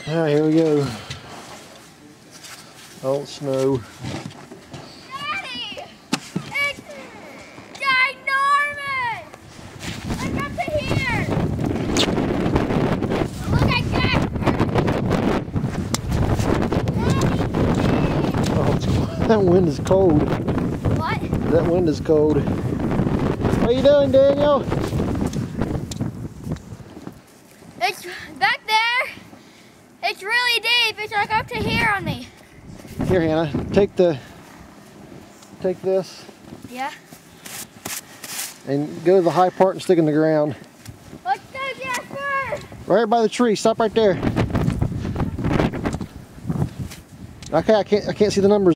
Alright, here we go. Old snow. Daddy! It's ginormous! Look up to here! Look at that! Oh, that wind is cold. What? That wind is cold. What are you doing, Daniel? It's back there. It's really deep. It's like up to here on me. Here, Hannah, take this Yeah. and go to the high part and stick in the ground. Let's go, Jasper. Right by the tree. Stop right there. Okay, I can't see the numbers.